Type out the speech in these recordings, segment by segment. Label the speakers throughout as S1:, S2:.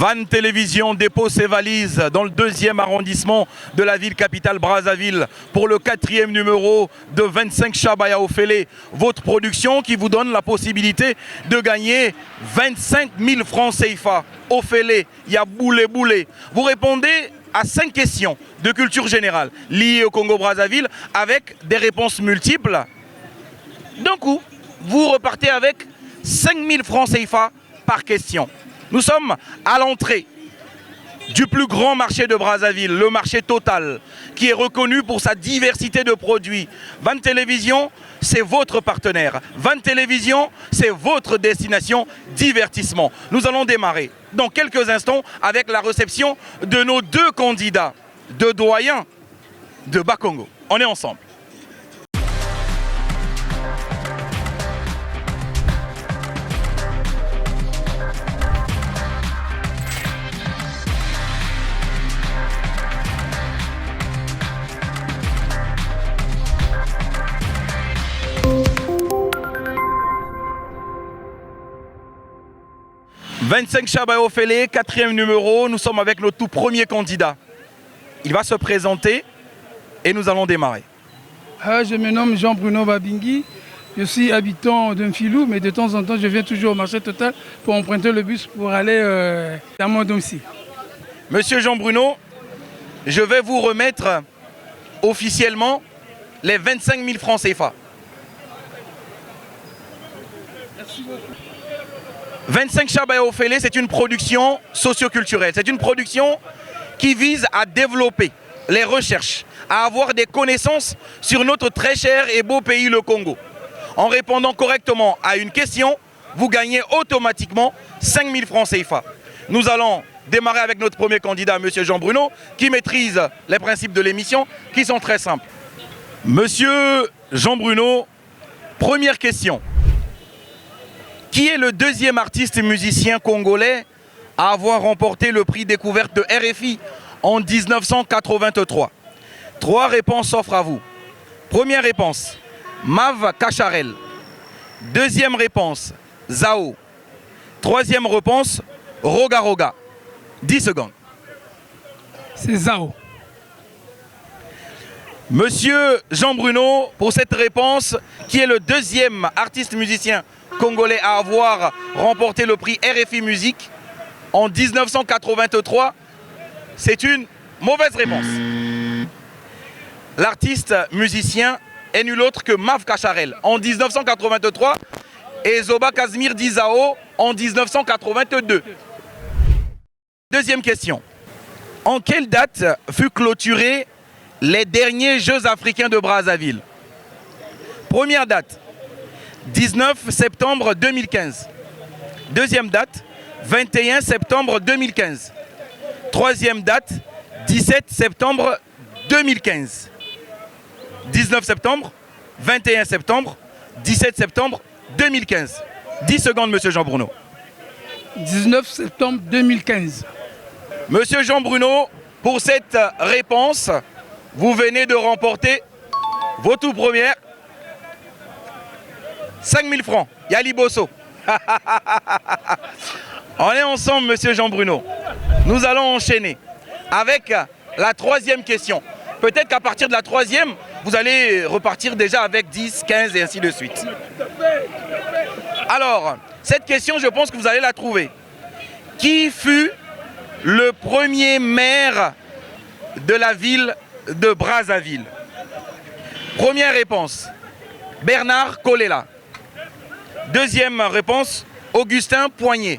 S1: Van Télévision dépose ses valises dans le 2e arrondissement de la ville capitale Brazzaville pour le 4e numéro de 25 Chabaya Ofele, votre production qui vous donne la possibilité de gagner 25 000 francs CFA. Ofele, il y a boulé. Vous répondez à 5 questions de culture générale liées au Congo-Brazzaville avec des réponses multiples. D'un coup, vous repartez avec 5 000 francs CFA par question. Nous sommes à l'entrée du plus grand marché de Brazzaville, le marché Total, qui est reconnu pour sa diversité de produits. Van Télévision, c'est votre partenaire. Van Télévision, c'est votre destination divertissement. Nous allons démarrer dans quelques instants avec la réception de nos 2 candidats, 2 doyens de Bas-Congo. On est ensemble. « 25 Chabaya Ofele, 4e numéro, nous sommes avec notre tout premier candidat. Il va se présenter et nous allons démarrer.
S2: Je me nomme Jean-Bruno Babingui, je suis habitant d'Unfilou, mais de temps en temps je viens toujours au marché Total pour emprunter le bus pour aller à mon domicile.
S1: Monsieur Jean-Bruno, je vais vous remettre officiellement les 25 000 francs CFA.
S2: Merci beaucoup.
S1: 25 Chabaya Ofele, c'est une production socioculturelle. C'est une production qui vise à développer les recherches, à avoir des connaissances sur notre très cher et beau pays, le Congo. En répondant correctement à une question, vous gagnez automatiquement 5 000 francs CFA. Nous allons démarrer avec notre premier candidat, Monsieur Jean-Bruno, qui maîtrise les principes de l'émission, qui sont très simples. Monsieur Jean-Bruno, première question. Qui est le 2e artiste musicien congolais à avoir remporté le prix découverte de RFI en 1983? 3 réponses s'offrent à vous. Première réponse, Mav Kacharel. 2e réponse, Zao. 3e réponse, Roga Roga. 10 secondes.
S2: C'est Zao.
S1: Monsieur Jean-Bruno, pour cette réponse, qui est le 2e artiste musicien congolais à avoir remporté le prix RFI Musique en 1983, c'est une mauvaise réponse. L'artiste musicien est nul autre que Mav Kacharel en 1983 et Zoba Kazimir Dizao en 1982. Deuxième question. En quelle date fut clôturé les derniers Jeux africains de Brazzaville? Première date, 19 septembre 2015. Deuxième date, 21 septembre 2015. Troisième date, 17 septembre 2015. 19 septembre, 21 septembre, 17 septembre 2015. 10 secondes, Monsieur Jean-Bruno.
S2: 19 septembre 2015.
S1: Monsieur Jean-Bruno, pour cette réponse, vous venez de remporter vos tout premières 5 000 francs. Yali Bosso. On est ensemble, Monsieur Jean-Bruno. Nous allons enchaîner avec la 3e question. Peut-être qu'à partir de la 3e, vous allez repartir déjà avec 10, 15 et ainsi de suite. Alors, cette question, je pense que vous allez la trouver. Qui fut le premier maire de la ville de Brazzaville? Première réponse, Bernard Kolela. Deuxième réponse, Augustin Poignet.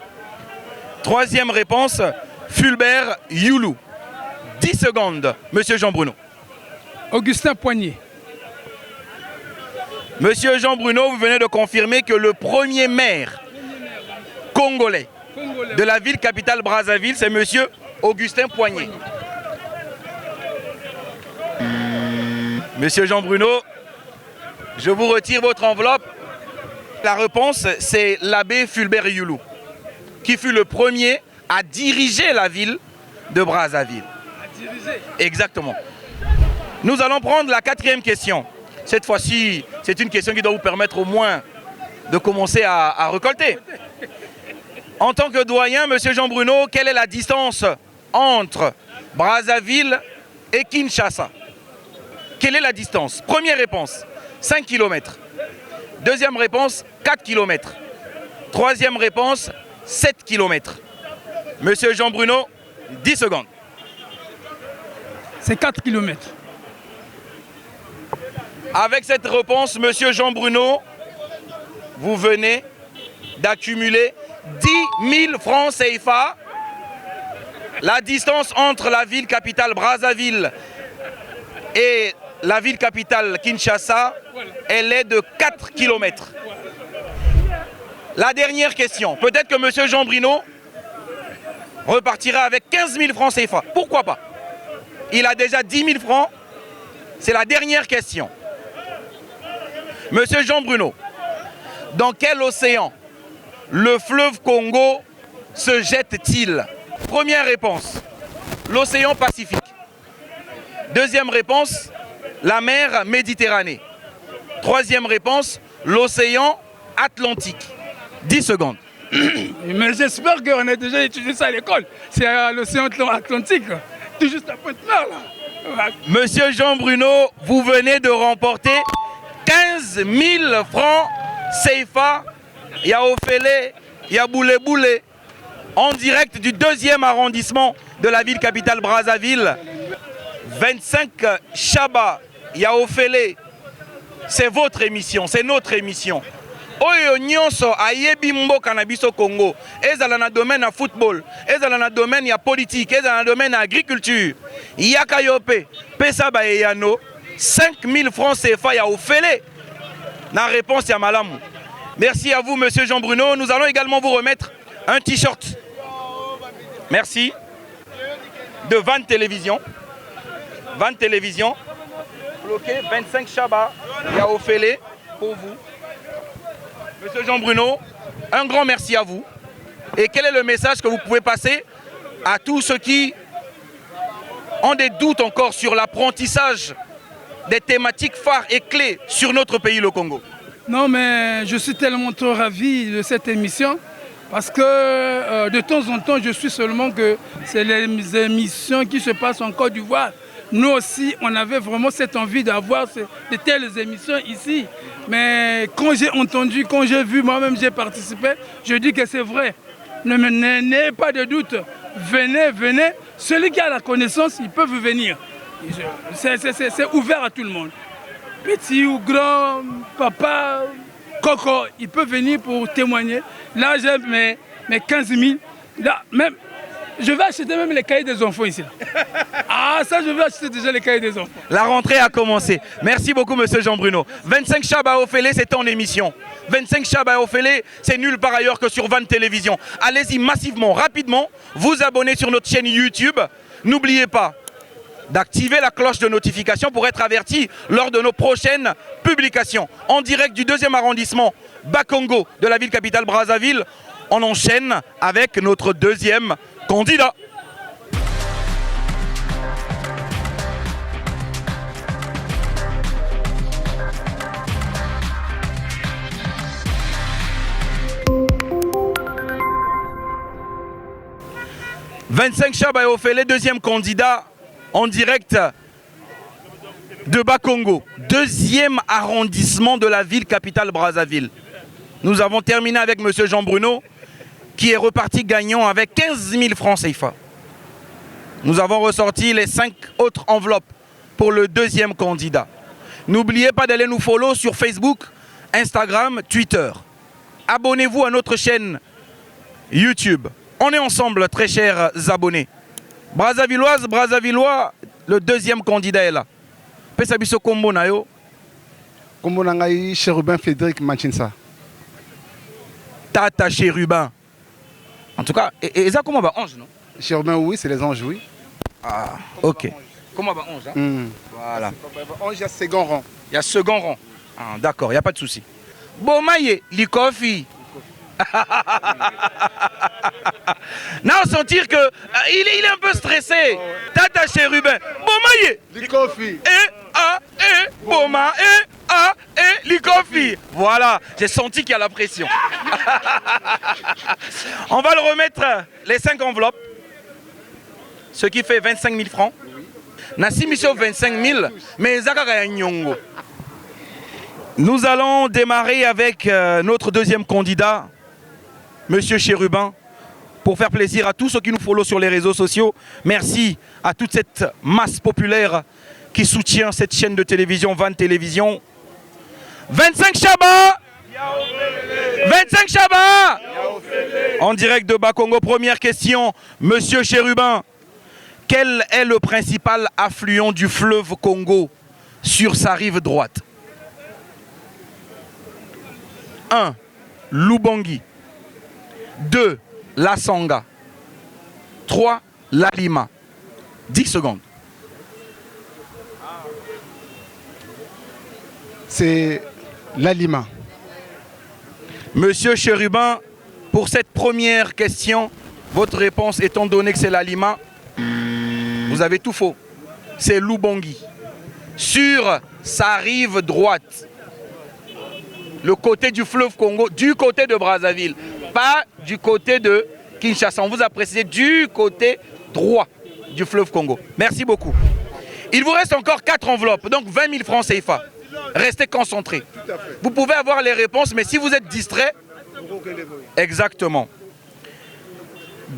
S1: Troisième réponse, Fulbert Youlou. 10 secondes, Monsieur Jean-Bruno.
S2: Augustin Poignet.
S1: Monsieur Jean-Bruno, vous venez de confirmer que le premier maire congolais de la ville capitale Brazzaville, c'est Monsieur Augustin Poignet. Monsieur Jean-Bruno, je vous retire votre enveloppe. La réponse, c'est l'abbé Fulbert Youlou, qui fut le premier à diriger la ville de Brazzaville. Exactement. Nous allons prendre la 4e question. Cette fois-ci, c'est une question qui doit vous permettre au moins de commencer à récolter. En tant que doyen, monsieur Jean Bruno, quelle est la distance entre Brazzaville et Kinshasa? Quelle est la distance? Première réponse, 5 km. Deuxième réponse, 4 km. Troisième réponse, 7 km. Monsieur Jean Bruno, 10 secondes.
S2: C'est 4 km.
S1: Avec cette réponse, monsieur Jean Bruno, vous venez d'accumuler 10 000 francs CFA. La distance entre la ville capitale Brazzaville et la ville capitale Kinshasa, elle est de 4 km. La dernière question. Peut-être que monsieur Jean Bruno repartira avec 15 000 francs CFA. Pourquoi pas? Il a déjà 10 000 francs. C'est la dernière question. Monsieur Jean Bruno, dans quel océan le fleuve Congo se jette-t-il? Première réponse, l'océan Pacifique. Deuxième réponse, la mer Méditerranée. Troisième réponse, l'océan Atlantique. 10 secondes.
S2: Mais j'espère qu'on a déjà étudié ça à l'école. C'est à l'océan Atlantique, tout juste à Pointe-Noire là.
S1: Monsieur Jean Bruno, vous venez de remporter 15 000 francs CFA. Yaofele, Yaboule-Boule, en direct du 2e arrondissement de la ville capitale Brazzaville. 25 Chaba, Yaofele, c'est votre émission, c'est notre émission. Oyo nyonso ayebi mboka na biso Congo, ezala na domaine ya football, ezala na domaine ya politique, ezala na domaine ya agriculture. Yaka yope, pesa ba eyano 5 000 francs CFA Yaofele. Na réponse ya malamu. Merci à vous, monsieur Jean Bruno. Nous allons également vous remettre un t-shirt. Merci. De Van Télévision. Van Télévision. Bloqué 25 Chaba. Yaofele pour vous. Monsieur Jean Bruno, un grand merci à vous. Et quel est le message que vous pouvez passer à tous ceux qui ont des doutes encore sur l'apprentissage des thématiques phares et clés sur notre pays, le Congo?
S2: Non, mais je suis tellement trop ravi de cette émission parce que de temps en temps, je suis seulement que c'est les émissions qui se passent en Côte d'Ivoire. Nous aussi, on avait vraiment cette envie d'avoir de telles émissions ici. Mais quand j'ai entendu, quand j'ai vu, moi-même j'ai participé, je dis que c'est vrai. N'ayez pas de doute. Venez, venez. Celui qui a la connaissance, il peut venir. C'est ouvert à tout le monde. Petit ou grand, papa, coco, il peut venir pour témoigner. Là, j'ai mes 15 000. Là, même, je vais acheter même les cahiers des enfants ici. Ah, ça, je vais acheter déjà les cahiers des enfants.
S1: La rentrée a commencé. Merci beaucoup, monsieur Jean Bruno. 25 Chaba Ofele, c'est en émission. 25 Chaba Ofele, c'est nulle part ailleurs que sur Van Télévision. Allez-y massivement, rapidement, vous abonner sur notre chaîne YouTube. N'oubliez pas d'activer la cloche de notification pour être averti lors de nos prochaines publications. En direct du 2e arrondissement Bakongo de la ville capitale Brazzaville, on enchaîne avec notre 2e candidat. « 25 Chaba Ofele, 2e candidat en direct de Bakongo, 2e arrondissement de la ville capitale Brazzaville. Nous avons terminé avec monsieur Jean Bruno, qui est reparti gagnant avec 15 000 francs CFA. Nous avons ressorti les 5 autres enveloppes pour le 2e candidat. N'oubliez pas d'aller nous follow sur Facebook, Instagram, Twitter. Abonnez-vous à notre chaîne YouTube. On est ensemble, très chers abonnés. Brazzavilloise, Brazzavillois, le 2e candidat est là. Pesabiso Kombo Nayo.
S3: Kombo Nangaï, Chérubin Frédéric Manchinsa.
S1: Tata Chérubin. En tout cas, et ça comment va ange, non?
S3: Chérubin, oui, c'est les anges, oui.
S1: Ah, ok. Comment va ange, hein? Voilà.
S3: Ange, il y a second rang.
S1: Il y a second rang. Ah, d'accord, il n'y a pas de souci. Bomaye, Likofi. Non, sentir que il est un peu stressé. Tata Chérubin. Bomaye.
S3: Likofi.
S1: Boma, Likofi. Voilà, j'ai senti qu'il y a la pression. On va le remettre les 5 enveloppes, ce qui fait 25 000 francs. Nassi Michel 25 000, mais Zakara Nyongo. Nous allons démarrer avec notre deuxième candidat, Monsieur Chérubin, pour faire plaisir à tous ceux qui nous follow sur les réseaux sociaux. Merci à toute cette masse populaire qui soutient cette chaîne de télévision, Van Télévision. 25 Chaba 25 Chaba en direct de Bas-Congo. Première question, Monsieur Chérubin. Quel est le principal affluent du fleuve Congo sur sa rive droite? 1. Lubangi. 2. La Sanga. 3. La Lima. 10 secondes.
S3: C'est la Lima.
S1: Monsieur Chérubin, pour cette première question, votre réponse étant donné que c'est la Lima, vous avez tout faux. C'est Lubangi. Sur sa rive droite. Le côté du fleuve Congo, du côté de Brazzaville. Pas du côté de Kinshasa. On vous a précisé du côté droit du fleuve Congo. Merci beaucoup. Il vous reste encore 4 enveloppes, donc 20 000 francs CFA. Restez concentrés. Vous pouvez avoir les réponses, mais si vous êtes distrait... Exactement.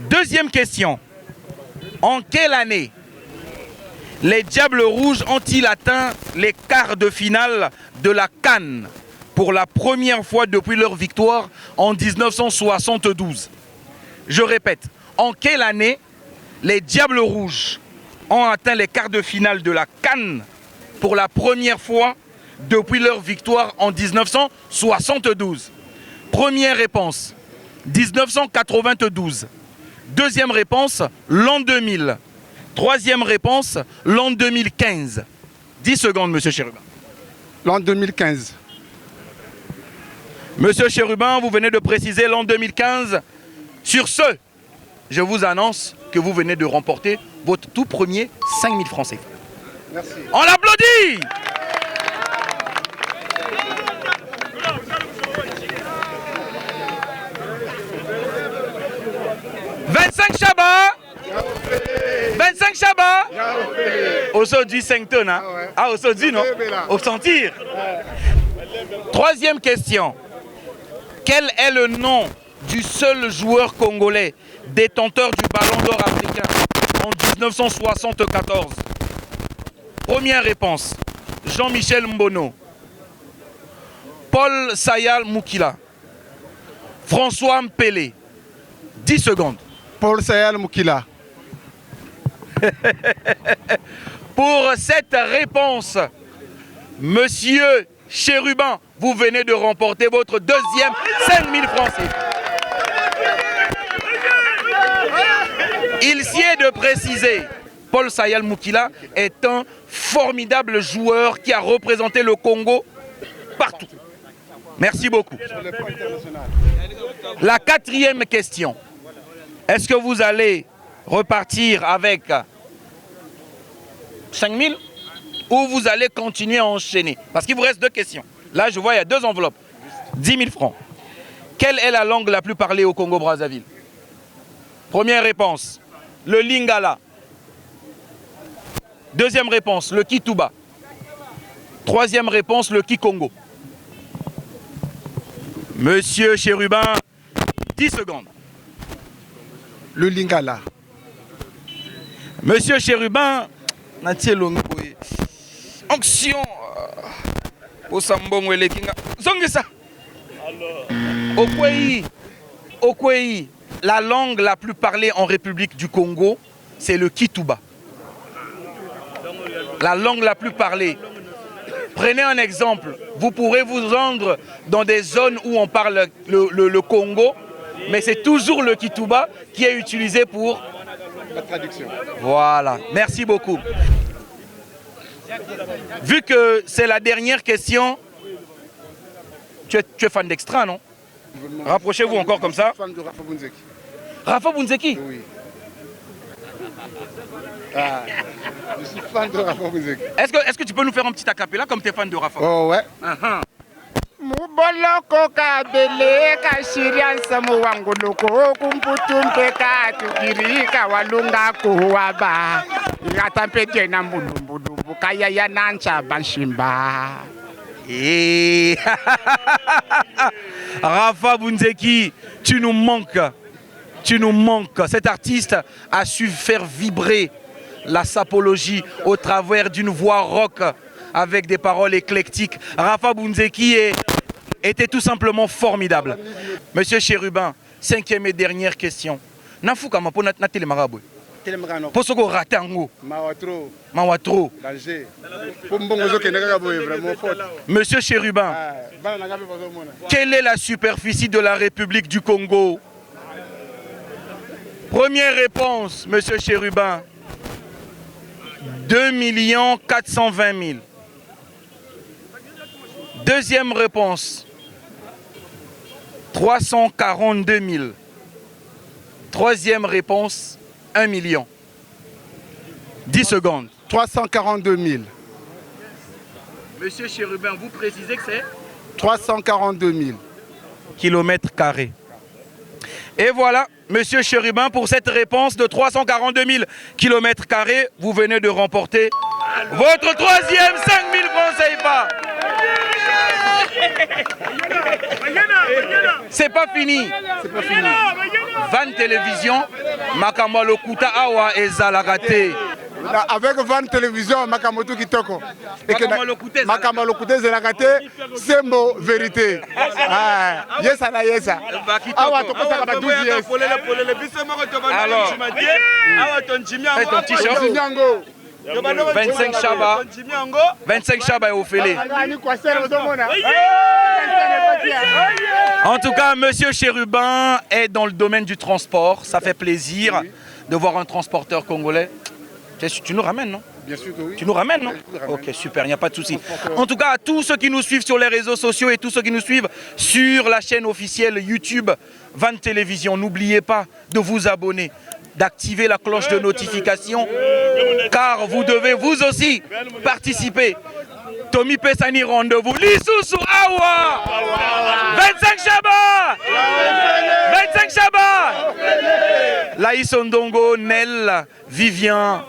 S1: Deuxième question. En quelle année les Diables Rouges ont-ils atteint les quarts de finale de la CAN pour la première fois depuis leur victoire en 1972? Je répète, en quelle année les Diables Rouges ont atteint les quarts de finale de la CAN pour la première fois depuis leur victoire en 1972? Première réponse, 1992. Deuxième réponse, l'an 2000. Troisième réponse, l'an 2015. 10 secondes, Monsieur Chérubin.
S3: L'an 2015.
S1: Monsieur Chérubin, vous venez de préciser l'an 2015. Sur ce, je vous annonce que vous venez de remporter votre tout premier 5 000 francs CFA.
S3: Merci.
S1: On l'applaudit! Chaba 25 Chaba aujourd'hui 5 tonnes, hein? Ah, aujourd'hui, non? Au sentir. Troisième question. Quel est le nom du seul joueur congolais détenteur du ballon d'or africain en 1974? Première réponse, Jean-Michel Mbono. Paul Sayal Moukila. François Mpélé. 10 secondes.
S3: Paul Sayal Moukila.
S1: Pour cette réponse, Monsieur Chérubin, vous venez de remporter votre deuxième 5 000 francs. Il s'y est de préciser, Paul Sayal Moukila est un formidable joueur qui a représenté le Congo partout. Merci beaucoup. La quatrième question. Est-ce que vous allez repartir avec 5 000 ou vous allez continuer à enchaîner? Parce qu'il vous reste 2 questions. Là, je vois, il y a 2 enveloppes. 10 000 francs. Quelle est la langue la plus parlée au Congo-Brazzaville? Première réponse, le Lingala. Deuxième réponse, le Kituba. Troisième réponse, le Kikongo. Monsieur Chérubin, 10 secondes.
S3: Le Lingala.
S1: Monsieur Chérubin, onction. Okwei, la langue la plus parlée en République du Congo, c'est le Kituba. La langue la plus parlée. Prenez un exemple. Vous pourrez vous rendre dans des zones où on parle le Congo, mais c'est toujours le Kituba qui est utilisé pour
S3: la traduction.
S1: Voilà. Merci beaucoup. Vu que c'est la dernière question, tu es fan d'Extra, non? Rapprochez-vous encore comme ça.
S3: Je suis fan de Rafa Bunzeki.
S1: Rafa Bunzeki?
S3: Oui. Ah, je suis fan de Rafa Bunzeki.
S1: Est-ce que tu peux nous faire un petit acapella comme tu es fan de Rafa?
S3: Oh ouais.
S4: Boloko kabele kashiria samu wangu loko kumputumpe katukirika walunga kuwaba ngatampe na mbulumbu kaya ya nancha banshimba.
S1: Et Rafa Bunzeki, tu nous manques. Tu nous manques. Cet artiste a su faire vibrer la sapologie au travers d'une voix rock avec des paroles éclectiques. Rafa Bunzeki était tout simplement formidable. Monsieur Chérubin, 5e et dernière question. Nafuka mapo na télémarabou. Posoko raté ango. Mawatro.
S3: Danger. Pombongo keneka boye vraiment faute.
S1: Monsieur Chérubin, quelle est la superficie de la République du Congo? Première réponse, Monsieur Chérubin. 2 420 000. Deuxième réponse. 342 000. Troisième réponse. 1 million. 10 secondes.
S3: 342 000.
S1: Monsieur Chérubin, vous précisez que c'est
S3: 342 000
S1: kilomètres carrés. Et voilà, Monsieur Chérubin, pour cette réponse de 342 000 kilomètres carrés, vous venez de remporter votre 3e 5 000 francs CFA. C'est pas fini.
S3: C'est pas fini.
S1: Van Télévision, Makamwa Lokuta Awa Ezalagate.
S3: Avec Van Télévision, Makamoto Kitoko.
S1: Makamwa
S3: Lokuta Ezalagate, c'est mot vérité. Yes, yes. Awa Tokosa Kaba 12 yes.
S1: Alors, fais ton t-shirt. 25 Chaba. 25 Chaba et Ophélie. En tout cas, Monsieur Chérubin est dans le domaine du transport. Ça fait plaisir de voir un transporteur congolais. Tu nous ramènes, non?
S3: Bien sûr que oui.
S1: Tu nous ramènes, non? Ok, super, il n'y a pas de souci. En tout cas, à tous ceux qui nous suivent sur les réseaux sociaux et tous ceux qui nous suivent sur la chaîne officielle YouTube Van Télévision, n'oubliez pas de vous abonner, d'activer la cloche de notification, car vous devez vous aussi participer. Tommy Pesani, rendez-vous. Lisusu Awa 25 Chaba 25 Chaba Laïs Ondongo, Nel, Vivien,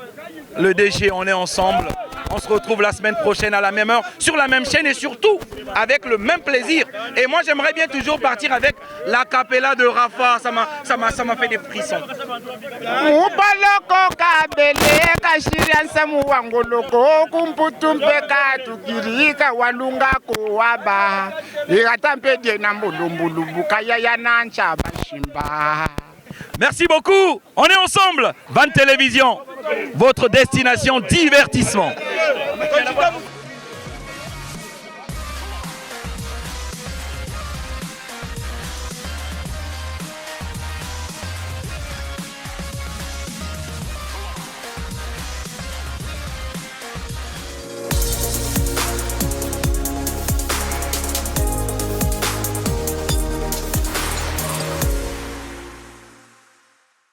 S1: le DG, on est ensemble. On se retrouve la semaine prochaine à la même heure, sur la même chaîne et surtout avec le même plaisir. Et moi, j'aimerais bien toujours partir avec la capella de Rafa. Ça m'a fait des frissons. Merci beaucoup. On est ensemble. Van Télévision, votre destination divertissement.